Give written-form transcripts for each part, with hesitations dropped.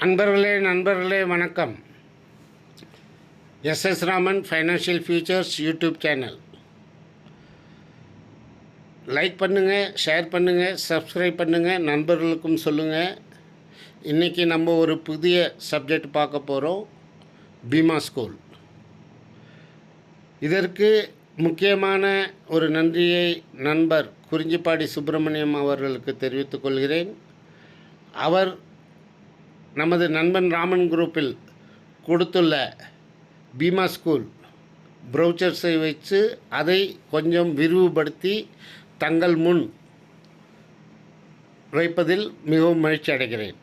நண்பர்களே வணக்கம். SS Raman financial futures YouTube channel. Like பண்ணுங்கள், ஷேர் பண்ணுங்கள், சப்ஸ்கிரைப் பண்ணுங்கள், நண்பர்களுக்கும் சொல்லுங்கள். இன்றைக்கி நம்ம ஒரு புதிய சப்ஜெக்ட் பார்க்க போகிறோம், பீமா ஸ்கூல். இதற்கு முக்கியமான ஒரு நன்றியை நண்பர் குறிஞ்சிப்பாடி சுப்பிரமணியம் அவர்களுக்கு தெரிவித்துக் கொள்கிறேன். அவர் நமது நண்பன் ராமன் குரூப்பில் கொடுத்துள்ள பீமா ஸ்கூல் ப்ரௌச்சர்ஸை வச்சு அதை கொஞ்சம் விரிவுபடுத்தி தங்கள் முன் வைப்பதில் மிகவும் மகிழ்ச்சி அடைகிறேன்.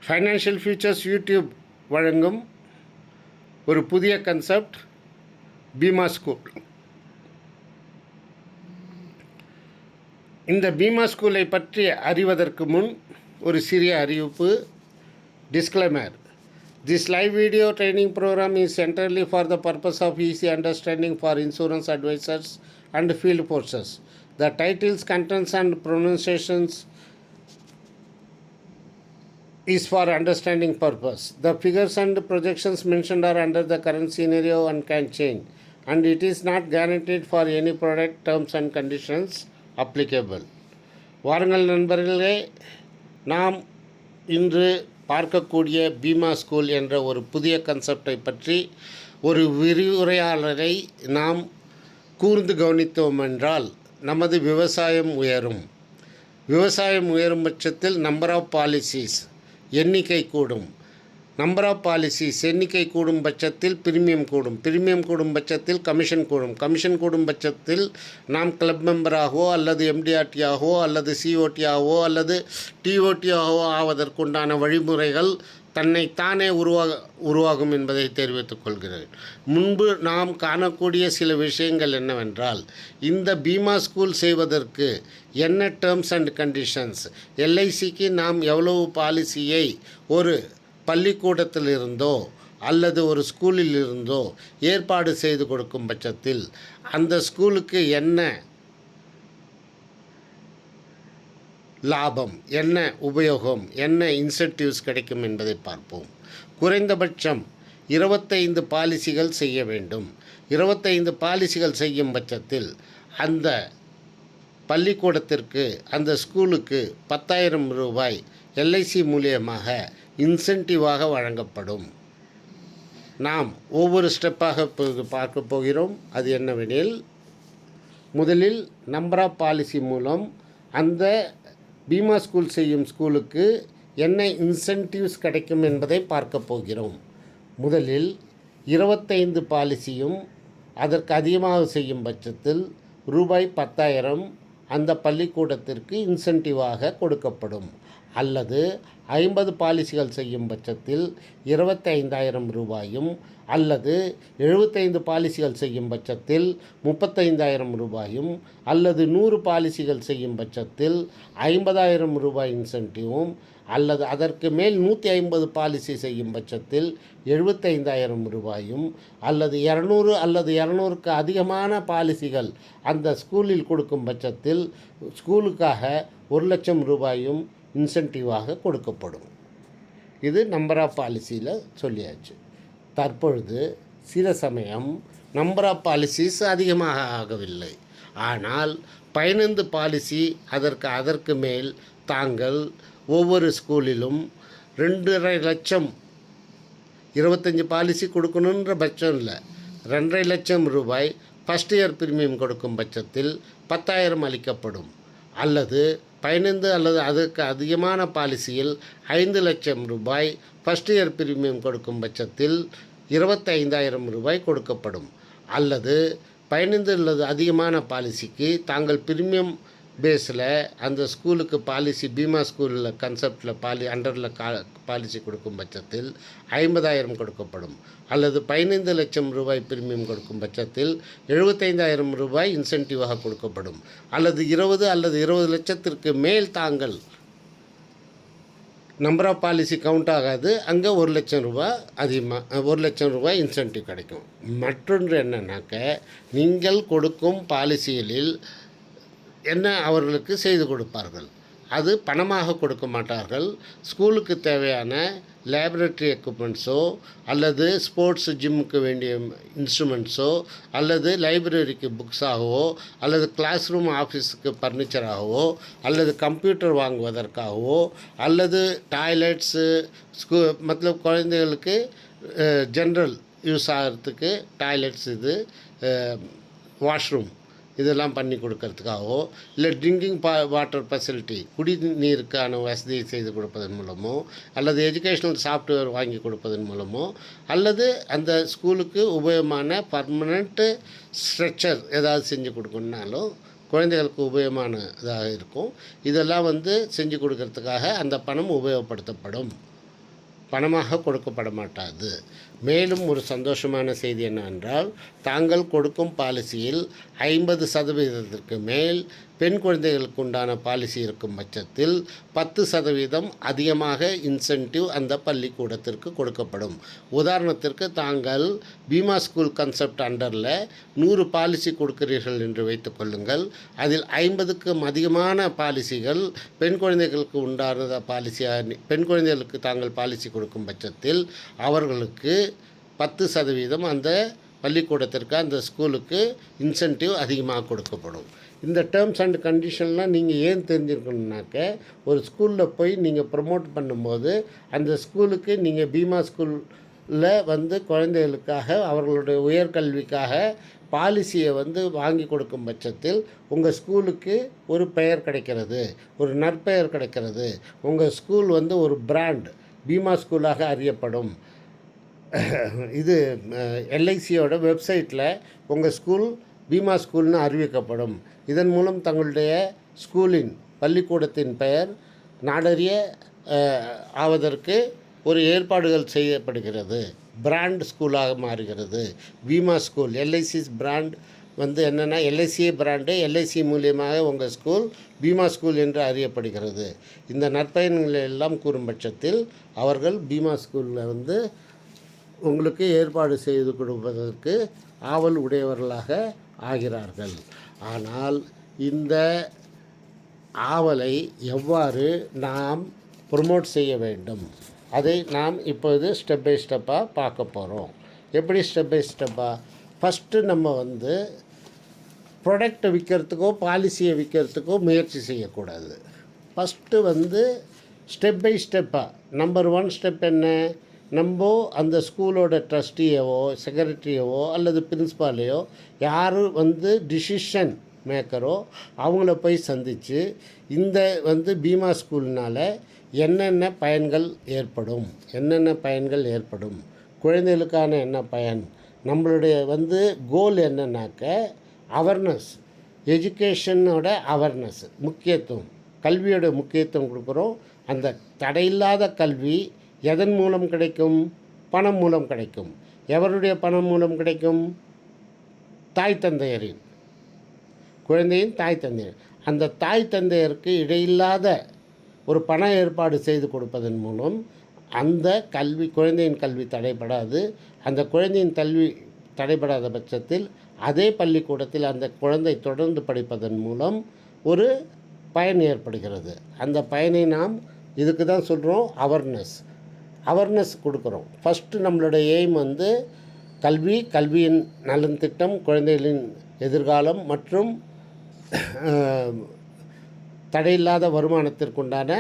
ஃபைனான்ஷியல் ஃபியூச்சர்ஸ் யூடியூப் வழங்கும் ஒரு புதிய கன்செப்ட் பீமா ஸ்கூல். இந்த பீமா ஸ்கூலை பற்றி அறிவதற்கு முன் ஒரு சிறிய அறிவிப்பு. Disclaimer: This live video training program is entirely for the purpose of easy understanding for insurance advisors and field forces. The titles, contents and pronunciations is for understanding purpose. The figures and projections mentioned are under the current scenario and can change, and it is not guaranteed for any product, terms and conditions applicable. வாருங்கள் நண்பர்களே, நாம் இன்று பார்க்கக்கூடிய Bima school என்ற ஒரு புதிய கன்செப்டை பற்றி ஒரு விரிவுரையாளரை நாம் கூர்ந்து கவனித்தோம் என்றால் நமது விவசாயம் உயரும். விவசாயம் உயரும் பட்சத்தில் நம்பர் ஆஃப் பாலிசிஸ் எண்ணிக்கை கூடும். நம்பர் ஆஃப் பாலிசிஸ் எண்ணிக்கை கூடும் பட்சத்தில் பிரீமியம் கூடும். பிரீமியம் கூடும் பட்சத்தில் கமிஷன் கூடும். கமிஷன் கூடும் பட்சத்தில் நாம் கிளப் மெம்பராகவோ அல்லது எம்டிஆர்டியாகவோ அல்லது சிஓடியாகவோ அல்லது டிஓடியாகவோ ஆவதற்குண்டான வழிமுறைகள் தன்னைத்தானே உருவாகும் என்பதை தெரிவித்துக் கொள்கிறேன். முன்பு நாம் காணக்கூடிய சில விஷயங்கள் என்னவென்றால், இந்த பீமா ஸ்கூல் செய்வதற்கு என்ன டேர்ம்ஸ் அண்ட் கண்டிஷன்ஸ், எல்ஐசிக்கு நாம் எவ்வளவு பாலிசியை ஒரு பள்ளிக்கூடத்தில் இருந்தோ அல்லது ஒரு ஸ்கூலில் இருந்தோ ஏற்பாடு செய்து கொடுக்கும் பட்சத்தில் அந்த ஸ்கூலுக்கு என்ன லாபம், என்ன உபயோகம், என்ன இன்சென்டிவ்ஸ் கிடைக்கும் என்பதை பார்ப்போம். குறைந்தபட்சம் 25 பாலிசிகள் செய்ய வேண்டும். 25 பாலிசிகள் செய்யும் பட்சத்தில் அந்த பள்ளிக்கூடத்திற்கு, அந்த ஸ்கூலுக்கு 10,000 ரூபாய் எல்ஐசி மூலியமாக இன்சென்டிவாக வழங்கப்படும். நாம் ஒவ்வொரு ஸ்டெப்பாக பார்க்க போகிறோம். அது என்னவெனில், முதலில் நம்பர் ஆஃப் பாலிசி மூலம் அந்த பீமா ஸ்கூல் செய்யும் ஸ்கூலுக்கு என்ன இன்சென்டிவ்ஸ் கிடைக்கும் என்பதை பார்க்க போகிறோம். முதலில் 25 பாலிசியும் அதற்கு அதிகமாக செய்யும் பட்சத்தில் ரூபாய் 10,000 அந்த பள்ளிக்கூடத்திற்கு இன்சென்டிவாக கொடுக்கப்படும். அல்லது 50 பாலிசிகள் செய்யும் பட்சத்தில் 25,000 ரூபாயும், அல்லது 75 பாலிசிகள் செய்யும் பட்சத்தில் 35,000 ரூபாயும், அல்லது 100 பாலிசிகள் செய்யும் பட்சத்தில் 50,000 ரூபாய் இன்சென்டிவும், அல்லது அதற்கு மேல் 150 பாலிசி செய்யும் பட்சத்தில் 75,000 ரூபாயும், அல்லது 200 அல்லது 200க்கு அதிகமான பாலிசிகள் அந்த ஸ்கூலில் கொடுக்கும் பட்சத்தில் ஸ்கூலுக்காக 1,00,000 ரூபாயும் இன்சென்டிவாக கொடுக்கப்படும். இது நம்பர் ஆஃப் பாலிசியில் சொல்லியாச்சு. தற்பொழுது சில சமயம் நம்பர் ஆஃப் பாலிசிஸ் அதிகமாக ஆகவில்லை, ஆனால் 15 பாலிசி அதற்கு மேல் தாங்கள் ஒவ்வொரு ஸ்கூலிலும் 2.5 லட்சம், 25 பாலிசி கொடுக்கணுன்ற பட்சம் இல்லை, 2.5 லட்சம் ரூபாய் ஃபஸ்ட் இயர் பிரீமியம் கொடுக்கும் பட்சத்தில் 10,000 அளிக்கப்படும். அல்லது 15 அல்லது அதற்கு அதிகமான பாலிசியில் 5 லட்சம் ரூபாய் ஃபஸ்ட் இயர் பிரீமியம் கொடுக்கும் பட்சத்தில் 25,000 ரூபாய் கொடுக்கப்படும். அல்லது 15 அல்லது அதிகமான பாலிசிக்கு தாங்கள் பிரீமியம் பேஸில் அந்த ஸ்கூலுக்கு பாலிசி, பீமா ஸ்கூலில் கன்செப்டில் அண்டரில் பாலிசி கொடுக்கும் பட்சத்தில் 50,000 கொடுக்கப்படும். அல்லது 15 லட்சம் ரூபாய் பிரீமியம் கொடுக்கும் பட்சத்தில் 75,000 ரூபாய் இன்சென்டிவாக கொடுக்கப்படும். அல்லது 20 லட்சத்திற்கு மேல் தாங்கள் நம்பர் ஆஃப் பாலிசி கவுண்ட் ஆகாது, அங்கே 1 லட்சம் ரூபாய் அதிகமாக 1 லட்சம் ரூபாய் இன்சென்டிவ் கிடைக்கும். மற்றொன்று என்னன்னாக்க, நீங்கள் கொடுக்கும் பாலிசிகளில் என்ன அவர்களுக்கு செய்து கொடுப்பார்கள். அது பணமாக கொடுக்க மாட்டார்கள். ஸ்கூலுக்கு தேவையான லேபரட்டரி எக்யூப்மெண்ட்ஸோ அல்லது ஸ்போர்ட்ஸ் ஜிம்முக்கு வேண்டிய இன்ஸ்ட்ருமெண்ட்ஸோ அல்லது லைப்ரரிக்கு புக்ஸாகவோ அல்லது கிளாஸ் ரூம் ஆஃபீஸுக்கு ஃபர்னிச்சராகவோ அல்லது கம்ப்யூட்டர் வாங்குவதற்காகவோ அல்லது டாய்லெட்ஸு மத்தலப் குழந்தைகளுக்கு ஜென்ரல் யூஸ் ஆகிறதுக்கு டாய்லெட்ஸ் வாஷ்ரூம் இதெல்லாம் பண்ணி கொடுக்கறதுக்காகவோ இல்லை ட்ரிங்கிங் வாட்டர் ஃபெசிலிட்டி குடிநீருக்கான வசதியை செய்து கொடுப்பதன் மூலமோ அல்லது எஜுகேஷ்னல் சாஃப்ட்வேர் வாங்கி கொடுப்பதன் மூலமோ அல்லது அந்த ஸ்கூலுக்கு உபயோகமான பர்மனெண்ட்டு ஸ்ட்ரக்சர் ஏதாவது செஞ்சு கொடுக்கணுன்னாலும் குழந்தைகளுக்கு உபயோகமான இதாக இருக்கும். இதெல்லாம் செஞ்சு கொடுக்கறதுக்காக அந்த பணம் உபயோகப்படுத்தப்படும், பணமாக கொடுக்கப்பட மாட்டாது. மேலும் ஒரு சந்தோஷமான செய்தி என்னவென்றால், தாங்கள் கொடுக்கும் பாலிசியில் 50% மேல் பெண் குழந்தைகளுக்கு உண்டான பாலிசி இருக்கும் பட்சத்தில் 10% அதிகமாக இன்சென்டிவ் அந்த பள்ளிக்கூடத்திற்கு கொடுக்கப்படும். உதாரணத்திற்கு, தாங்கள் பீமா ஸ்கூல் கன்செப்ட் அண்டரில் 100 பாலிசி கொடுக்கிறீர்கள் என்று வைத்துக்கொள்ளுங்கள். அதில் 50க்கும் அதிகமான பாலிசிகள் பெண் குழந்தைகளுக்கு உண்டான பாலிசியாக பெண் குழந்தைகளுக்கு தாங்கள் பாலிசி கொடுக்கும் பட்சத்தில் அவர்களுக்கு 10% அந்த பள்ளிக்கூடத்திற்கு அந்த ஸ்கூலுக்கு இன்சென்டிவ் அதிகமாக கொடுக்கப்படும். இந்த டேர்ம்ஸ் அண்ட் கண்டிஷன்லாம் நீங்கள் ஏன் தெரிஞ்சுருக்கணுன்னாக்க, ஒரு ஸ்கூலில் போய் நீங்கள் ப்ரமோட் பண்ணும்போது அந்த ஸ்கூலுக்கு நீங்கள் பீமா ஸ்கூலில் குழந்தைகளுக்காக அவர்களுடைய உயர்கல்விக்காக பாலிசியை வாங்கி கொடுக்கும் பட்சத்தில் உங்கள் ஸ்கூலுக்கு ஒரு பெயர் கிடைக்கிறது, ஒரு நற்பெயர் கிடைக்கிறது. உங்கள் ஸ்கூல் ஒரு பிராண்ட் பீமா ஸ்கூலாக அறியப்படும். இது எல்ஐசியோட வெப்சைட்டில் உங்கள் ஸ்கூல் பீமா ஸ்கூல்னு அறிவிக்கப்படும். இதன் மூலம் தங்களுடைய ஸ்கூலின் பள்ளிக்கூடத்தின் பெயர் நாடறிய ஆவதற்கு ஒரு ஏற்பாடுகள் செய்யப்படுகிறது. பிராண்ட் ஸ்கூலாக மாறுகிறது. பீமா ஸ்கூல் எல்ஐசிஸ் பிராண்ட் என்னென்னா எல்ஐசிஏ பிராண்டு, எல்ஐசி மூலியமாக உங்கள் ஸ்கூல் பீமா ஸ்கூல் என்று அறியப்படுகிறது. இந்த நற்பயன்களை எல்லாம் கூறும் பட்சத்தில் அவர்கள் பீமா ஸ்கூலில் உங்களுக்கு ஏற்பாடு செய்து கொடுப்பதற்கு ஆவல் உடையவர்களாக ஆகிறார்கள். ஆனால் இந்த ஆவலை எவ்வாறு நாம் ப்ரொமோட் செய்ய வேண்டும், அதை நாம் இப்போது ஸ்டெப் பை ஸ்டெப்பாக பார்க்க போகிறோம். எப்படி ஸ்டெப் பை ஸ்டெப்பாக? ஃபஸ்ட்டு நம்ம ப்ராடக்டை விற்கிறதுக்கோ பாலிசியை விற்கிறதுக்கோ முயற்சி செய்யக்கூடாது. ஃபஸ்ட்டு ஸ்டெப் பை ஸ்டெப்பாக நம்பர் 1 ஸ்டெப் என்ன? நம்ம அந்த ஸ்கூலோட ட்ரஸ்டியவோ செக்ரட்டரியவோ அல்லது பிரின்ஸ்பாலையோ யார் டிசிஷன் மேக்கரோ அவங்கள போய் சந்தித்து இந்த பீமா ஸ்கூல்னால் என்னென்ன பயன்கள் ஏற்படும், குழந்தைகளுக்கான என்ன பயன், நம்மளுடைய கோல் என்னன்னாக்க அவேர்னஸ், எஜுகேஷனோட அவேர்னஸ் முக்கியத்துவம், கல்வியோட முக்கியத்துவம் கொடுக்குறோம். அந்த தடையில்லாத கல்வி எதன் மூலம் கிடைக்கும்? பணம் மூலம் கிடைக்கும். எவருடைய பணம் மூலம் கிடைக்கும்? தாய் தந்தையரின், குழந்தையின் தாய் தந்தையர். அந்த தாய் தந்தையருக்கு இடையில்லாத ஒரு பண ஏற்பாடு செய்து கொடுப்பதன் மூலம் அந்த குழந்தையின் கல்வி தடைபடாது. அந்த குழந்தையின் கல்வி தடைபடாத பட்சத்தில் அதே பள்ளிக்கூடத்தில் அந்த குழந்தை தொடர்ந்து படிப்பதன் மூலம் ஒரு பயன் ஏற்படுகிறது. அந்த பயனை நாம் இதுக்கு தான் சொல்கிறோம் அவேர்னஸ் கொடுக்குறோம். ஃபஸ்ட்டு நம்மளுடைய எய்ம் கல்வியின் நலன் திட்டம், குழந்தைகளின் எதிர்காலம் மற்றும் தடையில்லாத வருமானத்திற்குண்டான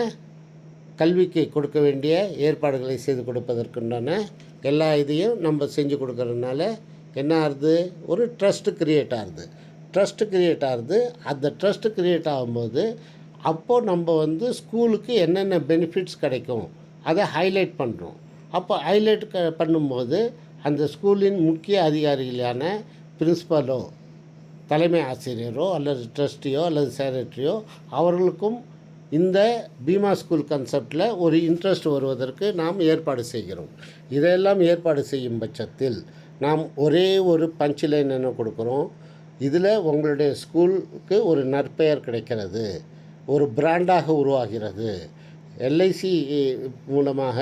கல்விக்கு கொடுக்க வேண்டிய ஏற்பாடுகளை செய்து கொடுப்பதற்குண்டான எல்லா இதையும் நம்ம செஞ்சு கொடுக்கறதுனால என்ன ஆகுது? ஒரு ட்ரஸ்ட்டு க்ரியேட் ஆகுது. அந்த ட்ரஸ்ட்டு க்ரியேட் ஆகும்போது அப்போது நம்ம ஸ்கூலுக்கு என்னென்ன பெனிஃபிட்ஸ் கிடைக்கும் அதை ஹைலைட் பண்ணுறோம். அப்போ ஹைலைட் பண்ணும்போது அந்த ஸ்கூலின் முக்கிய அதிகாரிகளான பிரின்ஸ்பலோ தலைமை ஆசிரியரோ அல்லது ட்ரஸ்டியோ அல்லது செக்ரட்டரியோ அவர்களுக்கும் இந்த பீமா ஸ்கூல் கன்செப்டில் ஒரு இன்ட்ரெஸ்ட் வருவதற்கு நாம் ஏற்பாடு செய்கிறோம். இதையெல்லாம் ஏற்பாடு செய்யும் பட்சத்தில் நாம் ஒரே ஒரு பஞ்ச்லைன் என்ன கொடுக்குறோம்? இதில் உங்களுடைய ஸ்கூலுக்கு ஒரு நற்பெயர் கிடைக்கிறது, ஒரு பிராண்டாக உருவாகிறது. எல்ஐசி மூலமாக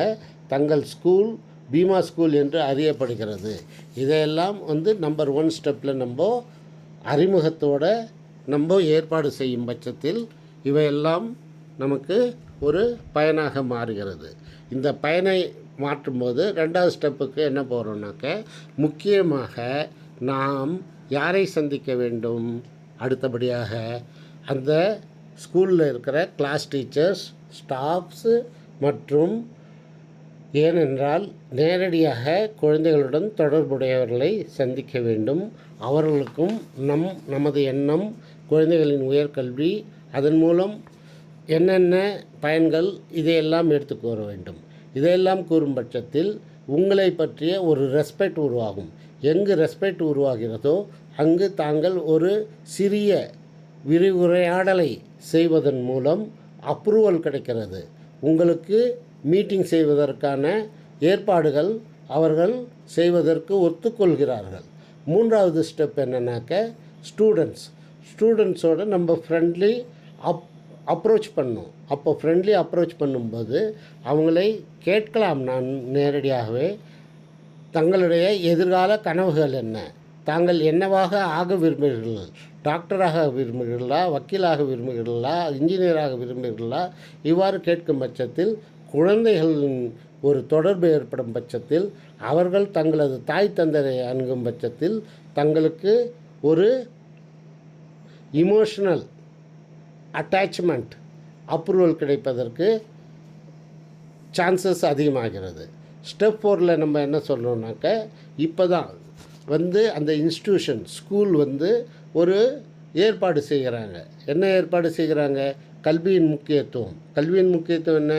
தங்கள் ஸ்கூல் பீமா ஸ்கூல் என்று அறியப்படுகிறது. இதையெல்லாம் நம்பர் 1 ஸ்டெப்பில் நம்ம அறிமுகத்தோடு நம்ம ஏற்பாடு செய்யும் பட்சத்தில் இவையெல்லாம் நமக்கு ஒரு பயனாக மாறுகிறது. இந்த பயனை மாற்றும்போது ரெண்டாவது ஸ்டெப்புக்கு என்ன போகிறோம்னாக்க, முக்கியமாக நாம் யாரை சந்திக்க வேண்டும்? அடுத்தபடியாக அந்த ஸ்கூலில் இருக்கிற கிளாஸ் டீச்சர்ஸ், ஸ்டாஃப்ஸு மற்றும் ஏனென்றால் நேரடியாக குழந்தைகளுடன் தொடர்புடையவர்களை சந்திக்க வேண்டும். அவர்களுக்கும் நமது எண்ணம், குழந்தைகளின் உயர்கல்வி, அதன் மூலம் என்னென்ன பயன்கள், இதையெல்லாம் எடுத்து கூற வேண்டும். இதையெல்லாம் கூறும் பட்சத்தில் உங்களை பற்றிய ஒரு ரெஸ்பெக்ட் உருவாகும். எங்கு ரெஸ்பெக்ட் உருவாகிறதோ அங்கு தாங்கள் ஒரு சிறிய விரிவுரையாடலை செய்வதன் மூலம் அப்ரூவல் கிடைக்கிறது. உங்களுக்கு மீட்டிங் செய்வதற்கான ஏற்பாடுகள் அவர்கள் செய்வதற்கு ஒத்துக்கொள்கிறார்கள். மூன்றாவது ஸ்டெப் என்னன்னாக்க, ஸ்டூடெண்ட்ஸோடு நம்ம ஃப்ரெண்ட்லி அப்ரோச் பண்ணணும். அப்போ ஃப்ரெண்ட்லி அப்ரோச் பண்ணும்போது அவங்களை கேட்கலாம். நான் நேரடியாகவே தங்களுடைய எதிர்கால கனவுகள் என்ன, தாங்கள் என்னவாக ஆக விரும்புகிறீர்கள், டாக்டராக விரும்புகிறீர்களா, வக்கீலாக விரும்புகிறீர்களா, இன்ஜினியராக விரும்புகிறீர்களா, இவ்வாறு கேட்கும் பட்சத்தில் குழந்தைகளின் ஒரு தொடர்பு ஏற்படும் பட்சத்தில் அவர்கள் தங்களது தாய் தந்தையை அணுகும் பட்சத்தில் தங்களுக்கு ஒரு இமோஷனல் அட்டாச்மெண்ட் அப்ரூவல் கிடைப்பதற்கு சான்சஸ் அதிகமாகிறது. ஸ்டெப் 4ல் நம்ம என்ன சொல்கிறோம்னாக்க, இப்போ தான் அந்த இன்ஸ்டியூஷன் ஸ்கூல் ஒரு ஏற்பாடு செய்கிறாங்க. என்ன ஏற்பாடு செய்கிறாங்க? கல்வியின் முக்கியத்துவம் என்ன?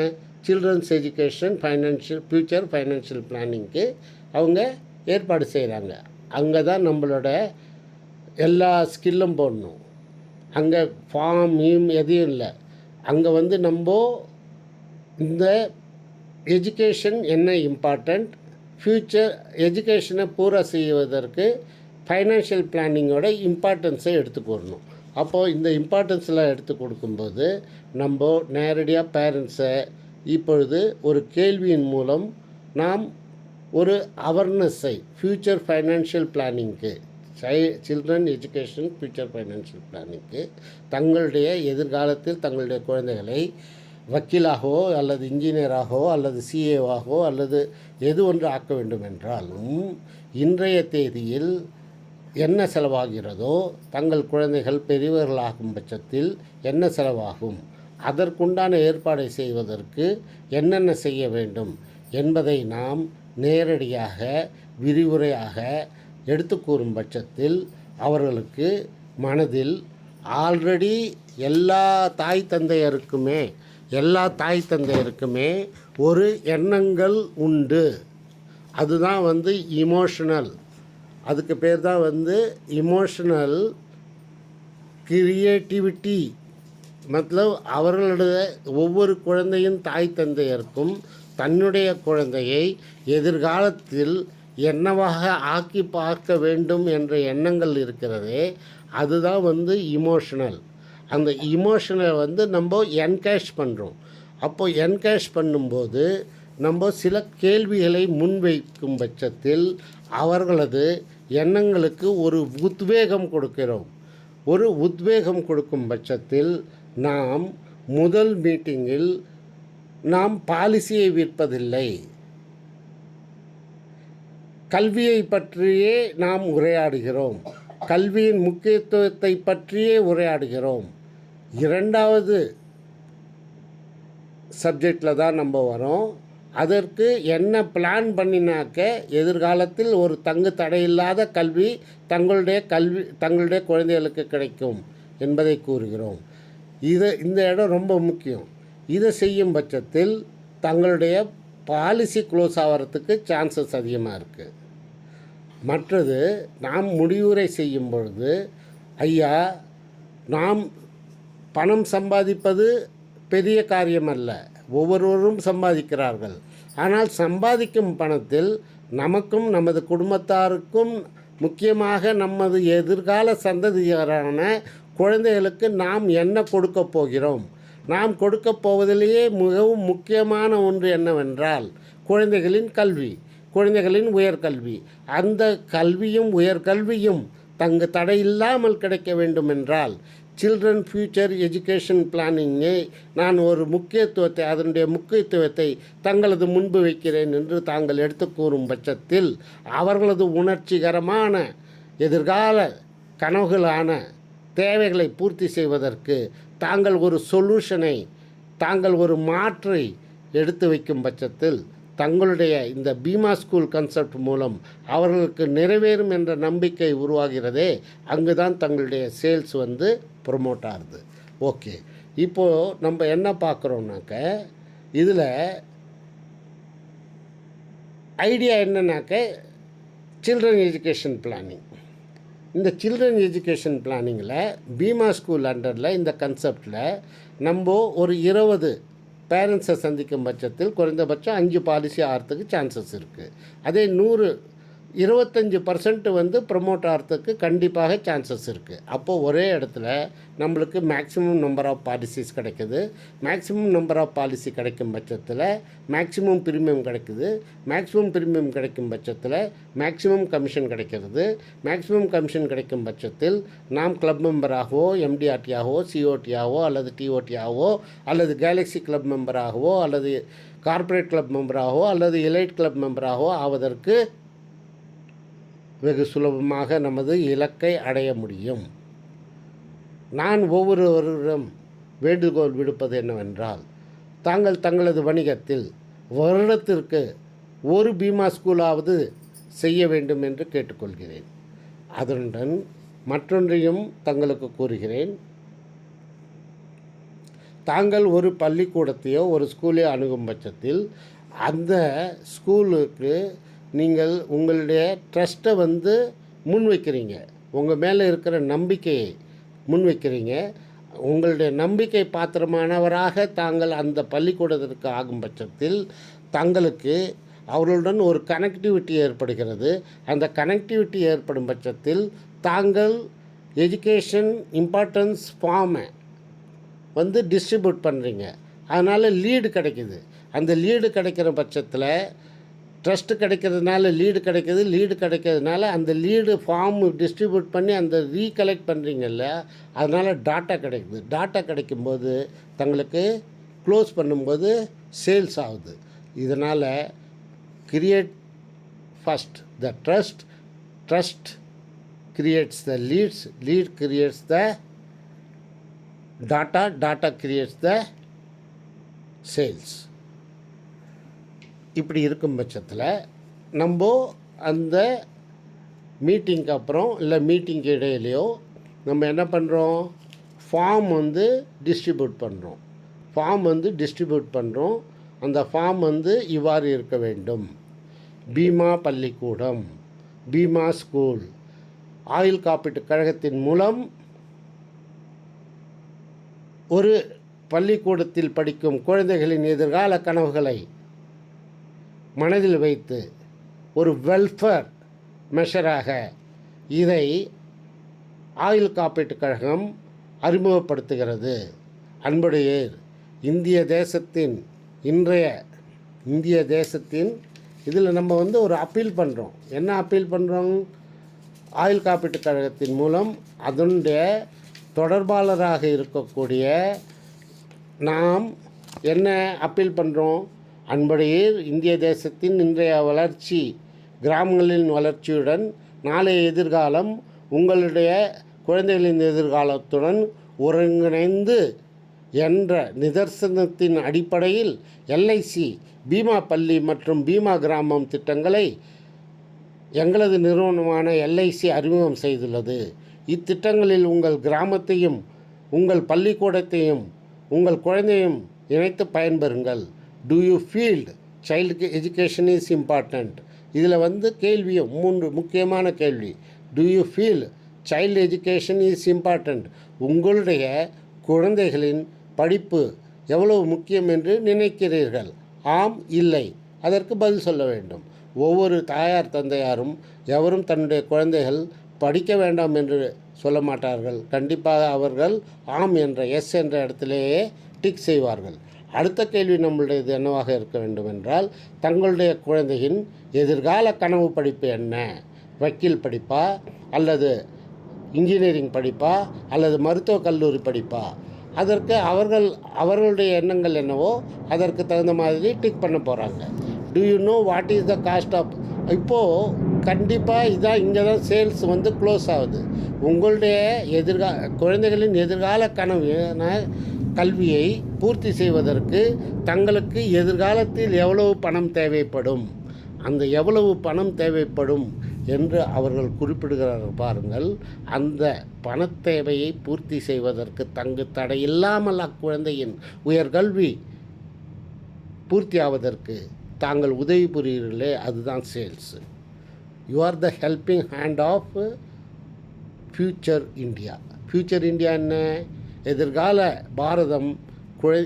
சில்ட்ரன்ஸ் எஜுகேஷன், ஃப்யூச்சர் ஃபைனான்ஷியல் பிளானிங்க்கு அவங்க ஏற்பாடு செய்கிறாங்க. அங்கே தான் நம்மளோட எல்லா ஸ்கில்லும் போடணும். அங்கே ஃபார்ம் எதையும் இல்லை. அங்கே நம்ம இந்த எஜுகேஷன் என்ன இம்பார்ட்டண்ட், ஃப்யூச்சர் எஜுகேஷனை பூரா செய்வதற்கு ஃபைனான்ஷியல் பிளானிங்கோட இம்பார்ட்டன்ஸை எடுத்து போடணும். அப்போது இந்த இம்பார்ட்டன்ஸ்லாம் எடுத்து கொடுக்கும்போது நம்ம நேரடியாக பேரண்ட்ஸை இப்பொழுது ஒரு கேள்வியின் மூலம் நாம் ஒரு அவேர்னஸை ஃப்யூச்சர் ஃபைனான்ஷியல் பிளானிங்க்கு, சில்ட்ரன் எஜுகேஷன் ஃப்யூச்சர் ஃபைனான்ஷியல் பிளானிங்க்கு தங்களுடைய எதிர்காலத்தில் தங்களுடைய குழந்தைகளை வக்கீலாகவோ அல்லது இன்ஜினியராகவோ அல்லது சிஏவாகவோ அல்லது எது ஒன்று ஆக்க வேண்டும் என்றாலும் இன்றைய தேதியில் என்ன செலவாகிறதோ, தங்கள் குழந்தைகள் பெரியவர்களாகும் பட்சத்தில் என்ன செலவாகும், அதற்குண்டான ஏற்பாடை செய்வதற்கு என்னென்ன செய்ய வேண்டும் என்பதை நாம் நேரடியாக விரிவுரையாக எடுத்து கூறும் பட்சத்தில் அவர்களுக்கு மனதில் ஆல்ரெடி எல்லா தாய் தந்தையருக்குமே ஒரு எண்ணங்கள் உண்டு. அதுதான் இமோஷனல். அதுக்கு பேர் தான் இமோஷனல் கிரியேட்டிவிட்டி. அவர்களுடைய ஒவ்வொரு குழந்தையின் தாய் தந்தையருக்கும் தன்னுடைய குழந்தையை எதிர்காலத்தில் என்னவாக ஆக்கி பார்க்க வேண்டும் என்ற எண்ணங்கள் இருக்கிறதே, அதுதான் இமோஷனல். அந்த இமோஷனை நம்ம என்கேஷ் பண்ணுறோம். அப்போது என்கேஷ் பண்ணும்போது நம்ம சில கேள்விகளை முன்வைக்கும் பட்சத்தில் அவர்களது எண்ணங்களுக்கு ஒரு உத்வேகம் கொடுக்கிறோம். ஒரு உத்வேகம் கொடுக்கும் பட்சத்தில் நாம் முதல் மீட்டிங்கில் நாம் பாலிசியை விற்பதில்லை, கல்வியை பற்றியே நாம் உரையாடுகிறோம், கல்வியின் முக்கியத்துவத்தை பற்றியே உரையாடுகிறோம். இரண்டாவது சப்ஜெக்டில் தான் நம்ம வரோம். அதற்கு என்ன பிளான் பண்ணினாக்க எதிர்காலத்தில் ஒரு தங்கு தடையில்லாத கல்வி தங்களுடைய குழந்தைகளுக்கு கிடைக்கும் என்பதை கூறுகிறோம். இந்த இடம் ரொம்ப முக்கியம். இதை செய்யும் பட்சத்தில் தங்களுடைய பாலிசி க்ளோஸ் ஆகிறதுக்கு சான்சஸ் அதிகமாக இருக்குது. மற்றது, நாம் முடிவுரை செய்யும் பொழுது, ஐயா, நாம் பணம் சம்பாதிப்பது பெரிய காரியம் அல்ல, ஒவ்வொருவரும் சம்பாதிக்கிறார்கள். ஆனால் சம்பாதிக்கும் பணத்தில் நமக்கும் நமது குடும்பத்தாருக்கும் முக்கியமாக நமது எதிர்கால சந்ததியரான குழந்தைகளுக்கு நாம் என்ன கொடுக்க போகிறோம்? நாம் கொடுக்க போவதிலேயே மிகவும் முக்கியமான ஒன்று என்னவென்றால் குழந்தைகளின் கல்வி, குழந்தைகளின் உயர்கல்வி. அந்த கல்வியும் உயர்கல்வியும் தங்கு தடையில்லாமல் கிடைக்க வேண்டுமென்றால் சில்ட்ரன் ஃபியூச்சர் எஜுகேஷன் பிளானிங்கை நான் ஒரு அதனுடைய முக்கியத்துவத்தை தங்களது முன்பு வைக்கிறேன் என்று தாங்கள் எடுத்து கூறும் பட்சத்தில் அவர்களது உணர்ச்சிகரமான எதிர்கால கனவுகளான தேவைகளை பூர்த்தி செய்வதற்கு தாங்கள் ஒரு சொல்யூஷனை, தாங்கள் ஒரு மாற்றை எடுத்து வைக்கும் பட்சத்தில் தங்களுடைய இந்த பீமா ஸ்கூல் கன்செப்ட் மூலம் அவர்களுக்கு நிறைவேறும் என்ற நம்பிக்கை உருவாகிறதே. அங்கு தான் தங்களுடைய சேல்ஸ் ப்ரொமோட் ஆகுது. ஓகே, இப்போது நம்ம என்ன பார்க்குறோம்னாக்க இதில் ஐடியா என்னன்னாக்க சில்ட்ரன் எஜுகேஷன் பிளானிங். இந்த சில்ட்ரன் எஜுகேஷன் பிளானிங்கில் பீமா ஸ்கூல் அண்டரில் இந்த கன்செப்டில் நம்ம ஒரு 20 பேரண்ட்ஸை சந்திக்கும் பட்சத்தில் குறைந்தபட்சம் 5 பாலிசி ஆகிறதுக்கு சான்சஸ் இருக்குது. அதே 25% ப்ரமோட் ஆகிறதுக்கு கண்டிப்பாக சான்சஸ் இருக்குது. அப்போது ஒரே இடத்துல நம்மளுக்கு மேக்ஸிமம் நம்பர் ஆஃப் பாலிசிஸ் கிடைக்குது. மேக்ஸிமம் நம்பர் ஆஃப் பாலிசி கிடைக்கும் பட்சத்தில் மேக்ஸிமம் ப்ரீமியம் கிடைக்குது. மேக்ஸிமம் ப்ரீமியம் கிடைக்கும் பட்சத்தில் மேக்ஸிமம் கமிஷன் கிடைக்கிறது. மேக்ஸிமம் கமிஷன் கிடைக்கும் பட்சத்தில் நாம் கிளப் மெம்பராகவோ, எம்டிஆர்டியாகவோ, சிஓடியாகவோ அல்லது டிஓடியாகவோ அல்லது கேலக்ஸி கிளப் மெம்பராகவோ அல்லது கார்ப்பரேட் கிளப் மெம்பராகவோ அல்லது எலைட் கிளப் மெம்பராகவோ ஆவதற்கு வெகு சுலபமாக நமது இலக்கை அடைய முடியும். நான் ஒவ்வொருவரிடம் வேண்டுகோள் விடுப்பது என்னவென்றால், தாங்கள் தங்களது வணிகத்தில் வருடத்திற்கு ஒரு பீமா ஸ்கூலாவது செய்ய வேண்டும் என்று கேட்டுக்கொள்கிறேன். அதனுடன் மற்றொன்றையும் தங்களுக்கு கூறுகிறேன். தாங்கள் ஒரு பள்ளிக்கூடத்தையோ ஒரு ஸ்கூலையோ அணுகும் பட்சத்தில் அந்த ஸ்கூலுக்கு நீங்கள் உங்களுடைய ட்ரஸ்ட்டை முன்வைக்கிறீங்க. உங்கள் மேலே இருக்கிற நம்பிக்கையை முன்வைக்கிறீங்க. உங்களுடைய நம்பிக்கை பாத்திரமானவராக தாங்கள் அந்த பள்ளிக்கூடத்திற்கு ஆகும் பட்சத்தில் தங்களுக்கு அவர்களுடன் ஒரு கனெக்டிவிட்டி ஏற்படுகிறது. அந்த கனெக்டிவிட்டி ஏற்படும் பட்சத்தில் தாங்கள் எஜுகேஷன் இம்பார்ட்டன்ஸ் ஃபார்மை டிஸ்ட்ரிபியூட் பண்ணுறீங்க. அதனால் லீடு கிடைக்குது. அந்த லீடு கிடைக்கிற பட்சத்தில் ட்ரஸ்ட்டு கிடைக்கிறதுனால லீடு கிடைக்கிது. லீடு கிடைக்கிறதுனால அந்த லீடு ஃபார்ம் டிஸ்ட்ரிபியூட் பண்ணி அந்த ரீகலெக்ட் பண்ணுறீங்கல்ல, அதனால் டாட்டா கிடைக்குது. டாட்டா கிடைக்கும்போது தங்களுக்கு க்ளோஸ் பண்ணும்போது சேல்ஸ் ஆகுது. இதனால் create first the trust creates the lead creates the tata creates the sales. இப்படி இருக்கும் பட்சத்தில் நம்ம அந்த மீட்டிங்க்கு அப்புறம் இல்லை மீட்டிங்க்கு இடையிலையோ நம்ம என்ன பண்ணுறோம், ஃபார்ம் டிஸ்ட்ரிபியூட் பண்ணுறோம். அந்த ஃபார்ம் இவ்வாறு இருக்க வேண்டும்: பீமா பள்ளிக்கூடம், பீமா ஸ்கூல், ஆயுள் காப்பீட்டு கழகத்தின் மூலம் ஒரு பள்ளிக்கூடத்தில் படிக்கும் குழந்தைகளின் எதிர்கால கனவுகளை மனதில் வைத்து ஒரு வெல்ஃபேர் மெஷராக இதை ஆயுள் காப்பீட்டுக் கழகம் அறிமுகப்படுத்துகிறது. அன்புடையேர், இந்திய தேசத்தின் இதில் நம்ம ஒரு அப்பீல் பண்ணுறோம். என்ன அப்பீல் பண்ணுறோம்? ஆயுள் காப்பீட்டுக் கழகத்தின் மூலம் அதனுடைய தொடர்பாளராக இருக்கக்கூடிய நாம் என்ன அப்பீல் பண்ணுறோம்? அன்புடையீர், இந்திய தேசத்தின் இன்றைய வளர்ச்சி, கிராமங்களின் வளர்ச்சியுடன் நாளைய எதிர்காலம் உங்களுடைய குழந்தைகளின் எதிர்காலத்துடன் ஒருங்கிணைந்து என்ற நிதர்சனத்தின் அடிப்படையில் எல்ஐசி பீமா பள்ளி மற்றும் பீமா கிராமம் திட்டங்களை எங்களது நிறுவனமான எல்ஐசி அறிமுகம் செய்துள்ளது. இத்திட்டங்களில் உங்கள் கிராமத்தையும் உங்கள் பள்ளிக்கூடத்தையும் உங்கள் குழந்தையும் இணைத்து பயன்பெறுங்கள். Do you feel child education is important? இதில் கேள்வியும் 3 முக்கியமான கேள்வி. Do you feel child education is important? உங்களுடைய குழந்தைகளின் படிப்பு எவ்வளவு முக்கியம் என்று நினைக்கிறீர்கள்? ஆம், இல்லை. அதற்கு பதில் சொல்ல வேண்டும். ஒவ்வொரு தாயார் தந்தையாரும் எவரும் தன்னுடைய குழந்தைகள் படிக்க வேண்டாம் என்று சொல்ல மாட்டார்கள். கண்டிப்பாக அவர்கள் ஆம் என்ற எஸ் என்ற இடத்திலேயே டிக் செய்வார்கள். அடுத்த கேள்வி நம்மளுடையது என்னவாக இருக்க வேண்டும் என்றால், தங்களுடைய குழந்தையின் எதிர்கால கனவு படிப்பு என்ன? வக்கீல் படிப்பா அல்லது இன்ஜினியரிங் படிப்பா அல்லது மருத்துவக் கல்லூரி படிப்பா, அதற்கு அவர்களுடைய எண்ணங்கள் என்னவோ அதற்கு தகுந்த மாதிரி டிக் பண்ண போகிறாங்க. Do you know what is the cost of? இப்போது கண்டிப்பாக இதான் இங்கே தான் சேல்ஸ் வந்து க்ளோஸ் ஆகுது. உங்களுடைய குழந்தைகளின் எதிர்கால கனவான கல்வியை பூர்த்தி செய்வதற்கு தங்களுக்கு எதிர்காலத்தில் எவ்வளவு பணம் தேவைப்படும், அந்த எவ்வளவு பணம் தேவைப்படும் என்று அவர்கள் குறிப்பிடுகிறார்கள் பாருங்கள். அந்த பணத் தேவையை பூர்த்தி செய்வதற்கு தடையில்லாமல் அக்குழந்தையின் உயர்கல்வி பூர்த்தி ஆவதற்கு தாங்கள் உதவி புரிகிறீர்களே, அதுதான் sales. You are the helping hand of future India. Future India என்ன? எதிர்கால பாரதம்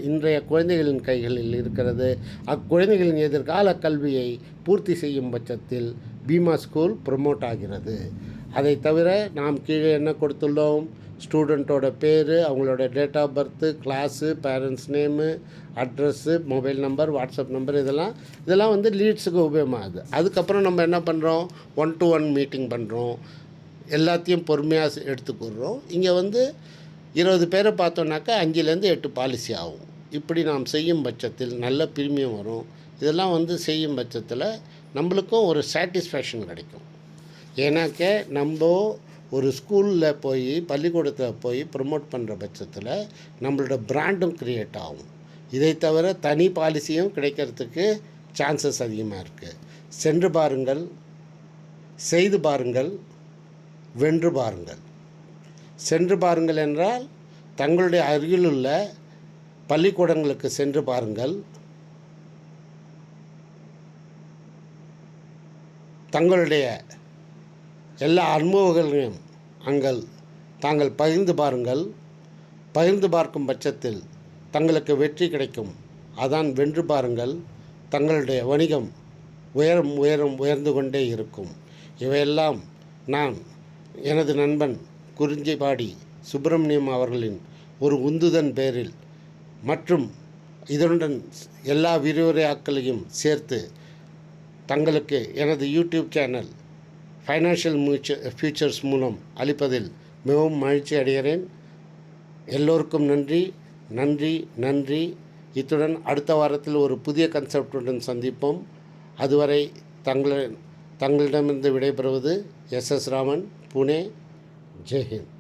இன்றைய குழந்தைகளின் கைகளில் இருக்கிறது. அக்குழந்தைகளின் எதிர்கால கல்வியை பூர்த்தி செய்யும் பட்சத்தில் பீமா ஸ்கூல் ப்ரொமோட் ஆகிறது. அதை தவிர நாம் கீழே என்ன கொடுத்துள்ளோம்? ஸ்டூடெண்ட்டோட பேர், அவங்களோட date of birth, class, parents name, address, mobile number, WhatsApp number, இதெல்லாம் வந்து லீட்ஸுக்கு உபயோகமாகுது. அதுக்கப்புறம் நம்ம என்ன பண்ணுறோம்? 1-to-1 மீட்டிங் பண்ணுறோம். எல்லாத்தையும் பொறுமையாக எடுத்துக்கிறோம். இங்கே வந்து 20 பேரை பார்த்தோன்னாக்கா 5-8 பாலிசி ஆகும். இப்படி நாம் செய்யும் பட்சத்தில் நல்ல பிரீமியம் வரும். இதெல்லாம் வந்து செய்யும் பட்சத்தில் நம்மளுக்கும் ஒரு சாட்டிஸ்ஃபேக்ஷன் கிடைக்கும். ஏன்னாக்க நம்ம ஒரு ஸ்கூலில் போய் பள்ளிக்கூடத்தில் போய் ப்ரொமோட் பண்ணுற பட்சத்தில் நம்மளோட பிராண்டும் க்ரியேட் ஆகும். இதை தவிர தனி பாலிசியும் கிடைக்கிறதுக்கு சான்சஸ் அதிகமாக இருக்குது. சென்று பாருங்கள், செய்து பாருங்கள், வென்று பாருங்கள். சென்று பாருங்கள் என்றால் தங்களுடைய அருகிலுள்ள பள்ளிக்கூடங்களுக்கு சென்று பாருங்கள். தங்களுடைய எல்லா அனுபவங்களையும் தாங்கள் பகிர்ந்து பாருங்கள். பகிர்ந்து பார்க்கும் பட்சத்தில் தங்களுக்கு வெற்றி கிடைக்கும். அதான் வென்று பாருங்கள். தங்களுடைய வணிகம் உயர்ந்து கொண்டே இருக்கும். இவையெல்லாம் நான் எனது நண்பன் குறிஞ்சிபாடி சுப்பிரமணியம் அவர்களின் ஒரு உந்துதன் பேரில் மற்றும் இதனுடன் எல்லா விரிவுரையாக்களையும் சேர்த்து தங்களுக்கு எனது யூடியூப் சேனல் ஃபைனான்ஷியல் ஃபியூச்சர்ஸ் மூலம் அளிப்பதில் மிகவும் மகிழ்ச்சி அடைகிறேன். எல்லோருக்கும் நன்றி நன்றி நன்றி. இத்துடன் அடுத்த வாரத்தில் ஒரு புதிய கன்செப்டுடன் சந்திப்போம். அதுவரை தங்களிடமிருந்து விடைபெறுவது எஸ்.எஸ். ராமன், புனே. ஜெய் ஹிந்த்.